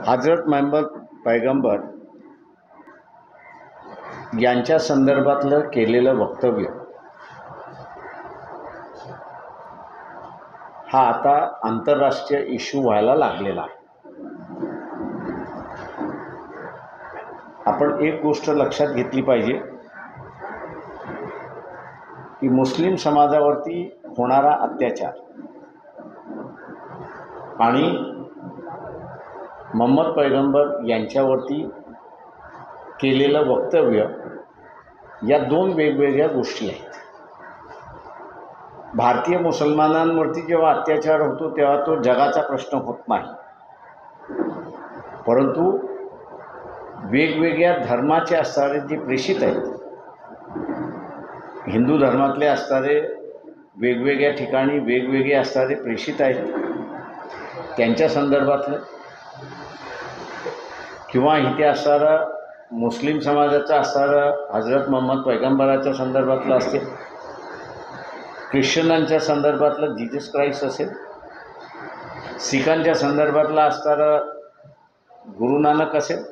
हजरत मोहम्मद पैगंबर यांच्या संदर्भातलं केलेलं वक्तव्य हा आता आंतरराष्ट्रीय इश्यू व्हायला लागलेला आहे। आपण एक गोष्ट लक्षात घेतली पाहिजे की मुस्लिम समाजावरती होणारा अत्याचार आणि मोहम्मद पैगंबर यांच्यावरती केलेलं वक्तव्य या दोन वेगवेगळ्या गोष्टी आहेत। भारतीय मुसलमानांवरती जेव्हा अत्याचार होतो तेव्हा तो जगाचा प्रश्न होत नाही, परंतु वेगवेगळ्या धर्माचे असणारे जे प्रेषित आहेत, हिंदू धर्मातले असणारे वेगवेगळ्या ठिकाणी वेगवेगळे असणारे प्रेषित आहेत, त्यांच्या संदर्भातलं किंवा इथे असणारा मुस्लिम समाजाचा असणारा हजरत मोहम्मद पैगंबराच्या संदर्भातलं असेल, ख्रिश्चनांच्या संदर्भातलं जीसस क्राइस्ट असेल, सिखांच्या संदर्भातला असणारा गुरु नानक असेल,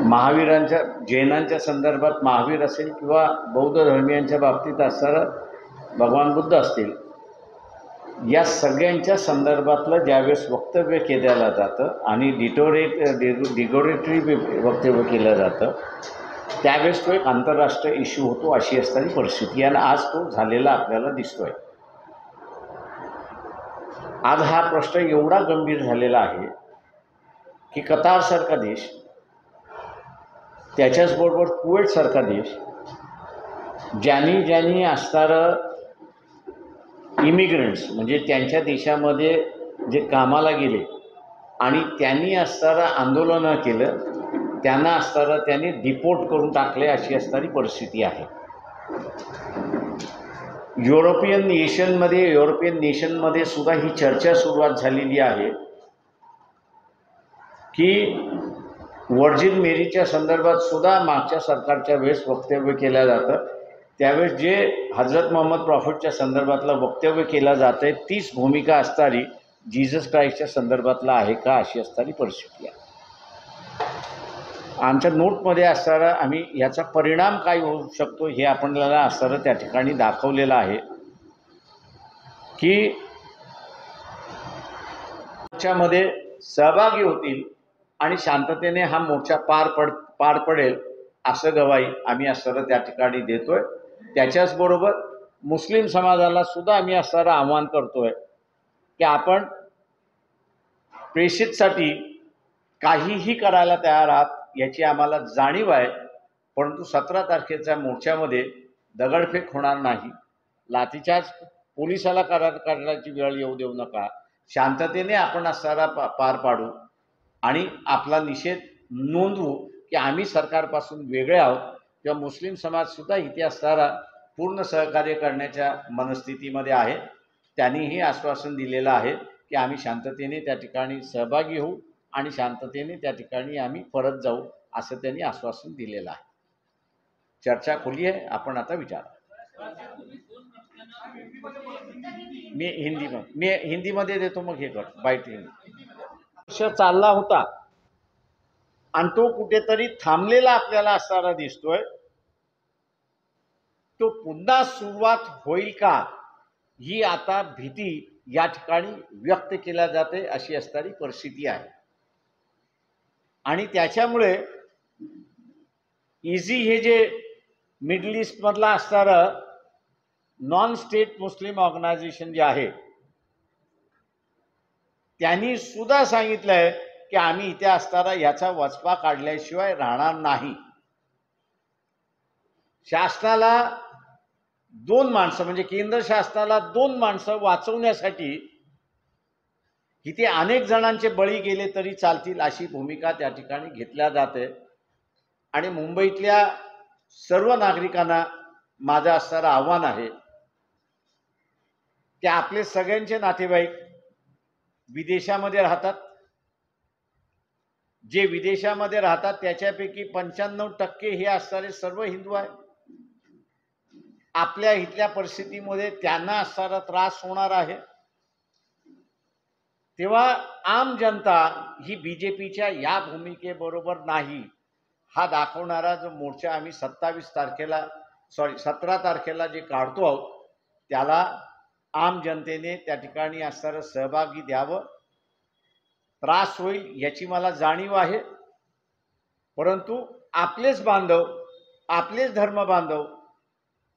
महावीरांच्या जैनांच्या संदर्भात महावीर असेल किंवा बौद्ध धर्मीयांच्या बाबतीत असणारा भगवान बुद्ध असतील, या सगळ्यांच्या संदर्भातलं ज्यावेळेस वक्तव्य केलं जातं आणि डिगोरेटरी वक्तव्य केलं जातं त्यावेळेस तो एक आंतरराष्ट्रीय इश्यू होतो, अशी असणारी परिस्थिती आणि आज तो झालेला आपल्याला दिसतोय। आज हा प्रश्न एवढा गंभीर झालेला आहे की कतारसारखा देश, त्याच्याचबरोबर कुवेतसारखा देश, ज्यांनी असणारं इमिग्रंट्स म्हणजे त्यांच्या देशामध्ये जे कामाला गेले आणि त्यांनी असणारं आंदोलनं केलं, त्यांना असणारं त्यांनी डिपोर्ट करून टाकले, अशी असणारी परिस्थिती आहे। युरोपियन नेशनमध्ये सुद्धा ही चर्चा सुरुवात झालेली आहे की वर्जिन मेरीच्या संदर्भात सुद्धा मागच्या सरकारच्या वेळेस वक्तव्य केलं जातं, त्यावेळेस जे हजरत मोहम्मद प्रॉफिटच्या संदर्भातलं वक्तव्य केलं जातं तीच भूमिका असणारी जीसस क्राइस्टच्या संदर्भातला आहे का, अशी असणारी परिस्थिती आहे। आमच्या नोटमध्ये असणारा आम्ही याचा परिणाम काय होऊ शकतो हे आपल्याला असणारं त्या ठिकाणी दाखवलेलं आहे की मोर्चामध्ये सहभागी होतील आणि शांततेने हा मोर्चा पार पडेल असं गवाही आम्ही असणारं त्या ठिकाणी देतोय। त्याच्याचबरोबर मुस्लिम समाजाला सुद्धा आम्ही असणारं आवाहन करतोय की आपण प्रेषितसाठी काहीही करायला तयार आहात याची आम्हाला जाणीव आहे, परंतु 17 तारखेच्या मोर्चामध्ये दगडफेक होणार नाही, लाठीचार्ज पोलिसाला करण्याची वेळ येऊ देऊ नका, शांततेने आपण असणारा पार पाडू आणि आपला निषेध नोंदवू की आम्ही सरकारपासून वेगळे आहोत किंवा मुस्लिम समाजसुद्धा इथे असणारा पूर्ण सहकार्य करण्याच्या मनस्थितीमध्ये आहे। त्यांनीही आश्वासन दिलेलं आहे की आम्ही शांततेने त्या ठिकाणी सहभागी होऊ आणि शांततेने त्या ठिकाणी आम्ही परत जाऊ, असं त्यांनी आश्वासन दिलेलं आहे। चर्चा खुली आहे, आपण आता विचारा। मी हिंदीमध्ये देतो, मग हे कर बाईट हिंदी चालला होता आणि तो कुठेतरी थांबलेला आपल्याला असणारा दिसतोय, तो पुन्हा सुरुवात होईल का ही आता भीती या ठिकाणी व्यक्त केल्या जाते, अशी असणारी परिस्थिती आहे। आणि त्याच्यामुळे इझी हे जे मिडल ईस्टमधला असणारं नॉन स्टेट मुस्लिम ऑर्गनायझेशन जे आहे त्यांनी सुद्धा सांगितलंय की आम्ही इथे असणारा याचा वचपा काढल्याशिवाय राहणार नाही। शासनाला 2 माणसं म्हणजे केंद्र शासनाला 2 माणसं वाचवण्यासाठी इथे अनेक जणांचे बळी गेले तरी चालतील, अशी भूमिका त्या ठिकाणी घेतल्या जाते। आणि मुंबईतल्या सर्व नागरिकांना माझं असणारं आव्हान आहे की आपले सगळ्यांचे नातेवाईक विदेशामध्ये राहतात, जे विदेशामध्ये राहतात त्याच्यापैकी 95% हे असणारे सर्व हिंदू आहेत। आपल्या इथल्या परिस्थितीमध्ये त्यांना असणारा त्रास होणार आहे, तेव्हा आम जनता ही बीजेपीच्या या भूमिकेबरोबर नाही हा दाखवणारा जो मोर्चा आम्ही 17 तारखेला जे काढतो आहोत त्याला आम जनतेने त्या ठिकाणी असणारं सहभागी द्यावं. त्रास होईल याची मला जाणीव आहे, परंतु आपलेच बांधव, आपलेच धर्म बांधव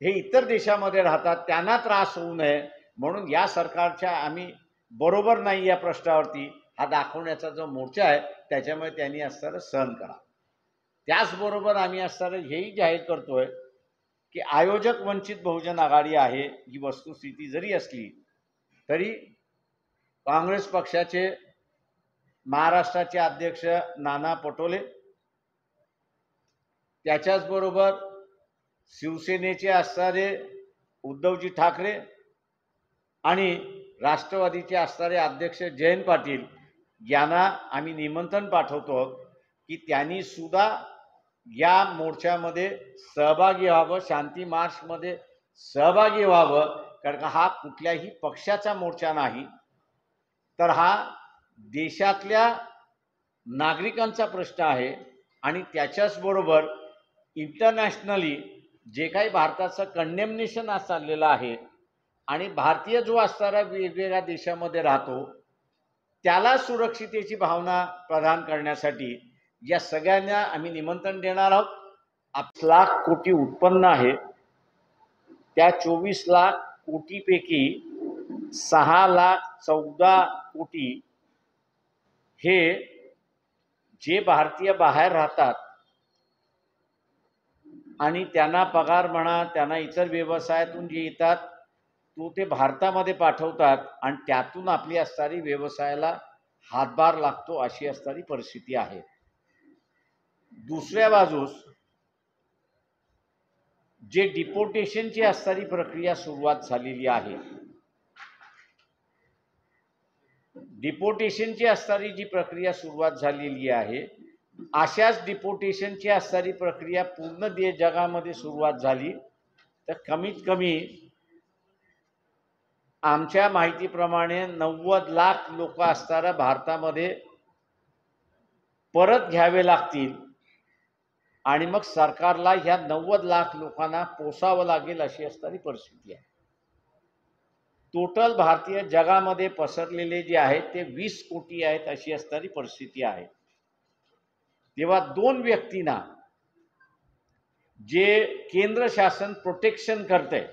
हे इतर देशामध्ये राहतात, त्यांना त्रास होऊ नये म्हणून या सरकारच्या आम्ही बरोबर नाही या प्रश्नावरती हा दाखवण्याचा जो मोर्चा आहे त्याच्यामुळे त्यांनी असणारं सहन करा. त्याचबरोबर आम्ही असणारं हेही जाहीर करतोय की आयोजक वंचित बहुजन आघाडी आहे ही वस्तुस्थिती जरी असली तरी काँग्रेस पक्षाचे महाराष्ट्राचे अध्यक्ष नाना पटोले, त्याच्याचबरोबर शिवसेनेचे असणारे उद्धवजी ठाकरे आणि राष्ट्रवादीचे असणारे अध्यक्ष जयंत पाटील यांना आम्ही निमंत्रण पाठवतो की त्यांनी सुद्धा या मोर्चामध्ये सहभागी व्हावं, शांती मार्चमध्ये सहभागी व्हावं. कारण का हा कुठल्याही पक्षाचा मोर्चा नाही, तर हा देशातल्या नागरिकांचा प्रश्न आहे आणि त्याच्याचबरोबर इंटरनॅशनली जे काही भारताचं कंडेमनेशन आज चाललेलं आहे आणि भारतीय जो असणारा वेगवेगळ्या देशामध्ये राहतो त्याला सुरक्षितेची भावना प्रदान करण्यासाठी या सगळ्यांना आम्ही निमंत्रण देणार आहोत. 8 लाख कोटी उत्पन्न आहे, त्या 24 लाख कोटीपैकी 6,14 कोटी हे जे भारतीय बाहेर राहतात आणि त्यांना पगार म्हणा, त्यांना इतर व्यवसायातून जे येतात तो ते भारतामध्ये पाठवतात आणि त्यातून आपली असणारी व्यवसायाला हातभार लागतो अशी असणारी परिस्थिती आहे. दुसऱ्या बाजूस जे डिपोर्टेशनची असणारी प्रक्रिया सुरुवात झालेली आहे, डिपोर्टेशनची असणारी जी प्रक्रिया सुरुवात झालेली आहे अशाच डिपोर्टेशनची असणारी प्रक्रिया पूर्ण जगामध्ये सुरुवात झाली तर कमीत कमी आमच्या माहितीप्रमाणे 90 लाख लोक असणारा भारतामध्ये परत घ्यावे लागतील आणि मग सरकारला ह्या 90 लाख लोकांना पोसावं लागेल अशी असणारी परिस्थिती आहे. टोटल भारतीय जगामध्ये पसरलेले जे आहेत ते 20 कोटी आहेत अशी असणारी परिस्थिती आहे. तेव्हा 2 व्यक्तींना जे केंद्र शासन प्रोटेक्शन करते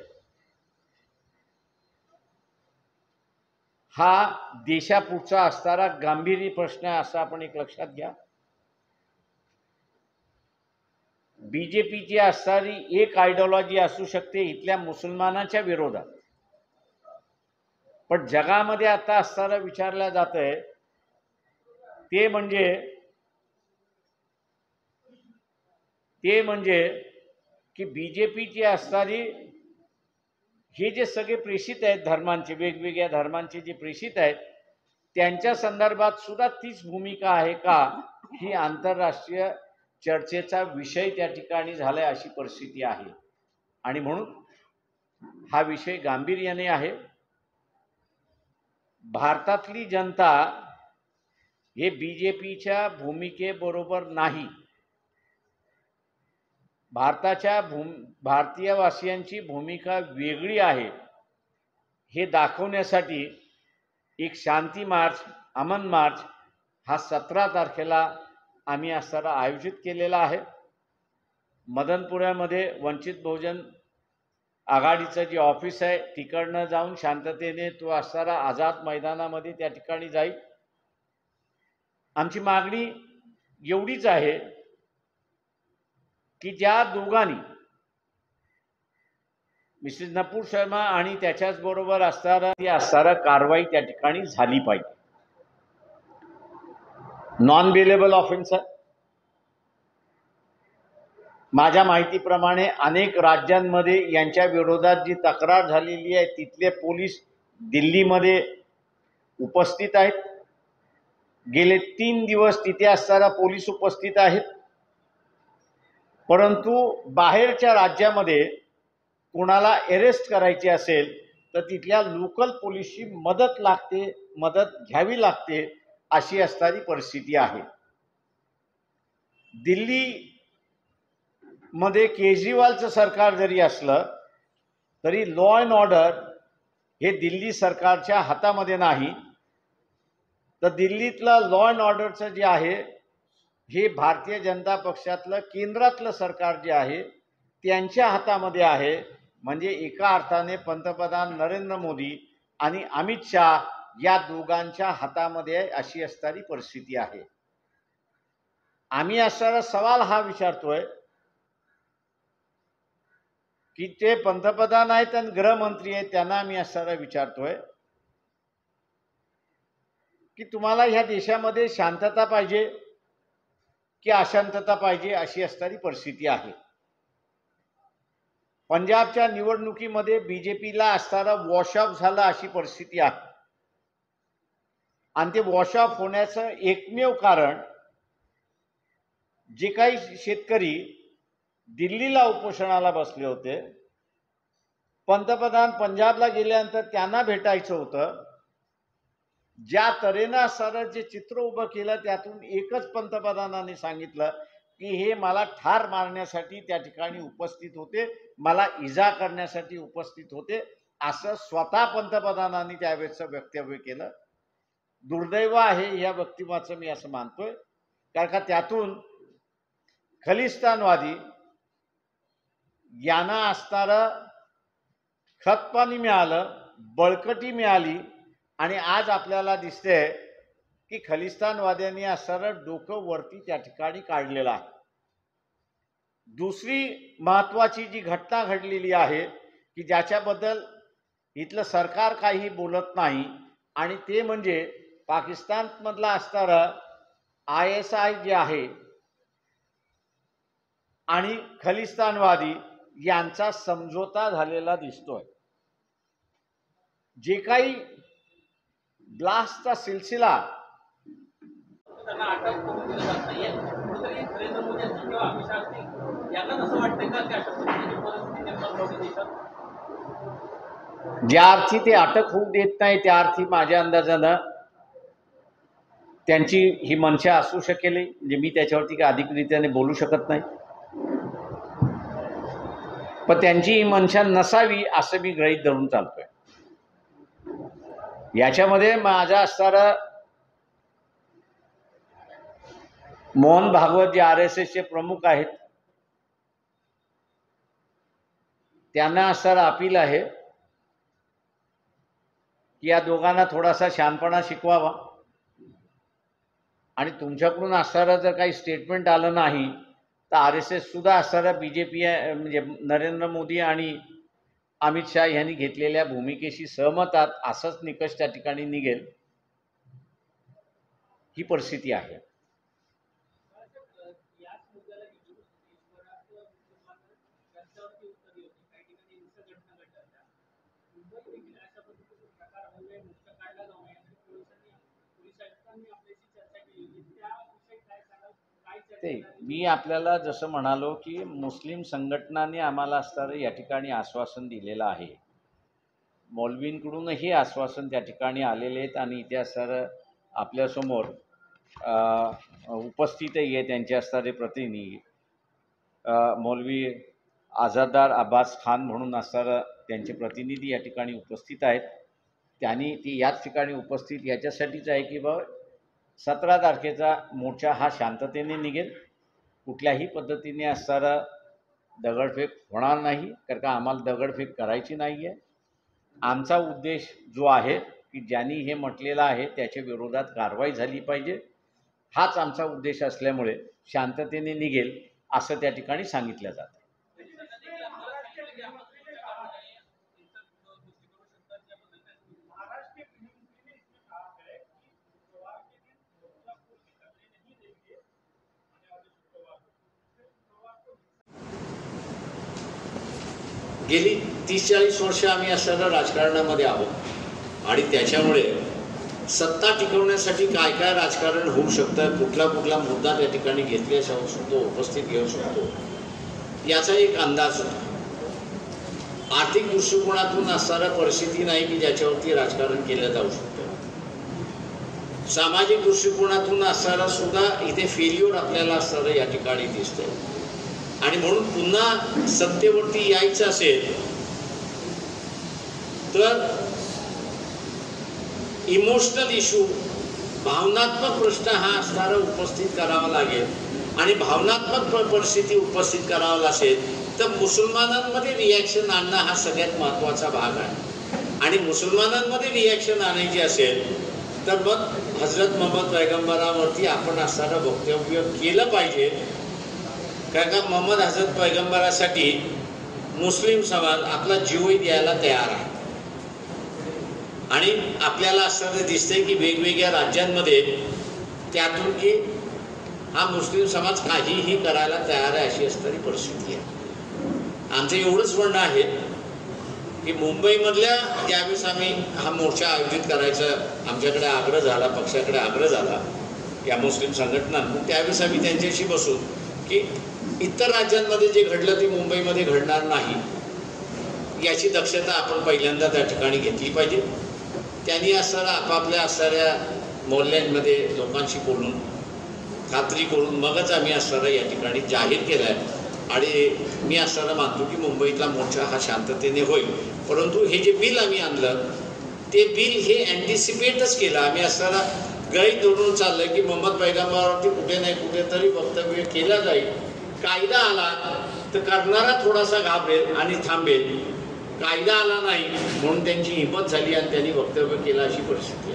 हा देशापुढचा असणारा गांभीर्य प्रश्न आहे असं आपण एक लक्षात घ्या. बीजेपीची असणारी एक आयडिओलॉजी असू शकते इथल्या मुसलमानाच्या विरोधात, पण जगामध्ये आता असणारं विचारलं जातंय ते म्हणजे की बीजेपीची असणारी हे जे सगळे प्रेषित आहेत धर्मांचे, वेगवेगळ्या धर्मांचे जे प्रेषित आहेत त्यांच्या संदर्भात सुद्धा तीच भूमिका आहे का ही आंतरराष्ट्रीय चर्चेचा विषय त्या ठिकाणी झालाय अशी परिस्थिती आहे. आणि म्हणून हा विषय गांभीर्याने आहे. भारतातली जनता हे बीजेपीच्या भूमिकेबरोबर नाही, भारतीयवासियांची भूमिका वेगळी आहे हे दाखवण्यासाठी एक शांती मार्च, अमन मार्च हा 17 तारखेला आम्ही असणारा आयोजित केलेला आहे. मदनपुऱ्यामध्ये वंचित बहुजन आघाडीचं जे ऑफिस आहे तिकडनं जाऊन शांततेने तो असणारा आझाद मैदानामध्ये त्या ठिकाणी जाईल. आमची मागणी एवढीच आहे की ज्या दोघांनी मिसेस नपूर शर्मा आणि त्याच्याच बरोबर असणारा कारवाई त्या ठिकाणी झाली पाहिजे. नॉन बेलेबल ऑफेन्स आहे. माझ्या माहितीप्रमाणे अनेक राज्यांमध्ये यांच्या विरोधात जी तक्रार झालेली आहे तिथले पोलीस दिल्लीमध्ये उपस्थित आहेत. गेले 3 दिवस तिथे असणारा पोलीस उपस्थित आहेत, परंतु बाहेरच्या राज्यामध्ये कोणाला अरेस्ट करायचे असेल तर तिथल्या लोकल पोलिसची मदत लागते, मदत घ्यावी लागते, अशी असणारी परिस्थिती आहे. दिल्ली मध्ये केजरीवालचं सरकार जरी असलं तरी लॉ अँड ऑर्डर हे दिल्ली सरकारच्या हातामध्ये नाही, तर दिल्लीतलं लॉ अँड ऑर्डरचं जे आहे हे भारतीय जनता पक्षातलं केंद्रातलं सरकार जे आहे त्यांच्या हातामध्ये आहे. म्हणजे एका अर्थाने पंतप्रधान नरेंद्र मोदी आणि अमित शाह या दोघांच्या हातामध्ये आहे, अशी असणारी परिस्थिती आहे. आम्ही असणारा सवाल हा विचारतोय की ते पंतप्रधान आहेत आणि गृहमंत्री आहेत, त्यांना आम्ही असणारा विचारतोय की तुम्हाला ह्या देशामध्ये शांतता पाहिजे की अशांतता पाहिजे, अशी असणारी परिस्थिती आहे. पंजाबच्या निवडणुकीमध्ये बीजेपीला असणारा वॉशऑफ झालं, अशी परिस्थिती आहे. आणि ते वॉशऑफ होण्याचं एकमेव कारण जे काही शेतकरी दिल्लीला उपोषणाला बसले होते, पंतप्रधान पंजाबला गेल्यानंतर त्यांना भेटायचं होतं, ज्या तऱ्हेनं असणारं जे चित्र उभं केलं त्यातून एकच पंतप्रधानांनी सांगितलं की हे मला ठार मारण्यासाठी त्या ठिकाणी उपस्थित होते, मला इजा करण्यासाठी उपस्थित होते, असं स्वतः पंतप्रधानांनी त्यावेळेचं वक्तव्य केलं. दुर्दैव आहे या वक्तव्याचं, मी असं मानतोय, कारण का त्यातून खलिस्तानवादी यांना असणारं खतपाणी मिळालं, बळकटी मिळाली आणि आज आपल्याला दिसतंय की खलिस्तानवाद्यांनी असणारं डोकं वरती त्या ठिकाणी काढलेलं आहे. दुसरी महत्त्वाची जी घटना घडलेली आहे की ज्याच्याबद्दल इथलं सरकार काही बोलत नाही, आणि ते म्हणजे पाकिस्तानमधला असणारं ISI जे आहे आणि खलिस्तानवादी यांचा समझोता झालेला दिसतोय. जे काही ब्लास्टचा सिलसिला ज्या अर्थी ते अटक होऊ देत नाही त्या अर्थी माझ्या अंदाजानं त्यांची ही मनशा असू शकेल. म्हणजे मी त्याच्यावरती काही अधिकृतपणे बोलू शकत नाही, पण त्यांची ही मनशा नसावी असं मी गृहीत धरून चालतोय. याच्यामध्ये माझा असणारा मोहन भागवत जे RSSचे प्रमुख आहेत त्यांना असणारा अपील आहे की या दोघांना थोडासा शहाणपणा शिकवावा, आणि तुमच्याकडून असणारं जर काही स्टेटमेंट आलं नाही तर RSS सुद्धा असणारा BJP म्हणजे नरेंद्र मोदी आणि अमित शाह यांनी घेतलेल्या भूमिकेशी सहमत आहात असंच निकष त्या ठिकाणी निघेल, ही परिस्थिती आहे. मी आपल्याला जसं म्हणालो की मुस्लिम संघटनांनी आम्हाला असणारं या ठिकाणी आश्वासन दिलेलं आहे. मौलवींकडूनही आश्वासन त्या ठिकाणी आलेले आहेत आणि इथे असणारं आपल्यासमोर उपस्थितही आहे त्यांचे असणारे प्रतिनिधी. मौलवी आझादार अब्बास खान म्हणून असणारं त्यांचे प्रतिनिधी या ठिकाणी उपस्थित आहेत. त्यांनी ती याच ठिकाणी उपस्थित याच्यासाठीच आहे की बाबा 17 तारखेचा मोर्चा हा शांततेने निघेल, कुठल्याही पद्धतीने असणारा दगडफेक होणार नाही, कारण का आम्हाला दगडफेक करायची नाही आहे. आमचा उद्देश जो आहे की ज्यांनी हे म्हटलेलं आहे त्याच्या विरोधात कारवाई झाली पाहिजे, हाच आमचा उद्देश असल्यामुळे शांततेने निघेल असं त्या ठिकाणी सांगितलं जातं. गेली 30-40 वर्ष आम्ही असणाऱ्या राजकारणामध्ये आहोत आणि त्याच्यामुळे सत्ता टिकवण्यासाठी काय काय राजकारण होऊ शकतं, कुठला कुठला मुद्दा त्या ठिकाणी घेतला जाऊ शकतो, उपस्थित घेऊ शकतो, याचा एक अंदाज होता. आर्थिक दृष्टिकोनातून असणारा परिस्थिती नाही की ज्याच्यावरती राजकारण केलं जाऊ शकतं. सामाजिक दृष्टिकोनातून असणारा सुद्धा इथे फेल्युअर आपल्याला असणारं या ठिकाणी दिसतंय. आणि म्हणून पुन्हा सत्तेवरती यायचं असेल तर इमोशनल इश्यू, भावनात्मक प्रश्न हा असणारा उपस्थित करावा लागेल. आणि भावनात्मक परिस्थिती उपस्थित करावा असेल तर मुसलमानांमध्ये रिॲक्शन आणणं हा सगळ्यात महत्त्वाचा भाग आहे. आणि मुसलमानांमध्ये रिॲक्शन आणायची असेल तर मग हजरत मोहम्मद पैगंबरावरती आपण असणारं वक्तव्य केलं पाहिजे. कारण का मोहम्मद हजरत पैगंबरासाठी मुस्लिम समाज आपला जीवही द्यायला तयार आहे. आणि आपल्याला असं दिसतंय की वेगवेगळ्या राज्यांमध्ये त्यातून की हा मुस्लिम समाज काहीही करायला तयार आहे अशी असणारी परिस्थिती आहे. आमचं एवढंच म्हणणं आहे की मुंबईमधल्या ज्यावेळेस आम्ही हा मोर्चा आयोजित करायचा आमच्याकडे आग्रह झाला, पक्षाकडे आग्रह झाला या मुस्लिम संघटनांना, त्यावेळेस आम्ही त्यांच्याशी बसून की इतर राज्यांमध्ये जे घडलं ते मुंबईमध्ये घडणार नाही याची दक्षता आपण पहिल्यांदा त्या ठिकाणी घेतली पाहिजे. त्यांनी असणारा आपापल्या असणाऱ्या मोहल्ल्यांमध्ये लोकांशी बोलून खात्री करून मगच आम्ही असणारा या ठिकाणी जाहीर केलं आहे. आणि मी असणारा मानतो की मुंबईतला मोर्चा हा शांततेने होईल. परंतु हे जे बिल आम्ही आणलं ते बिल हे अँटिसिपेटच केलं. आम्ही असणारा गैर धरून चाललं की मोहम्मद पैगंबरावरती कुठे नाही कुठेतरी वक्तव्य केलं जाईल. कायदा आला तर करणारा थोडासा घाबरेल आणि थांबेल. कायदा आला नाही म्हणून त्यांची हिंमत झाली आणि त्यांनी वक्तव्य केलं अशी परिस्थिती आहे.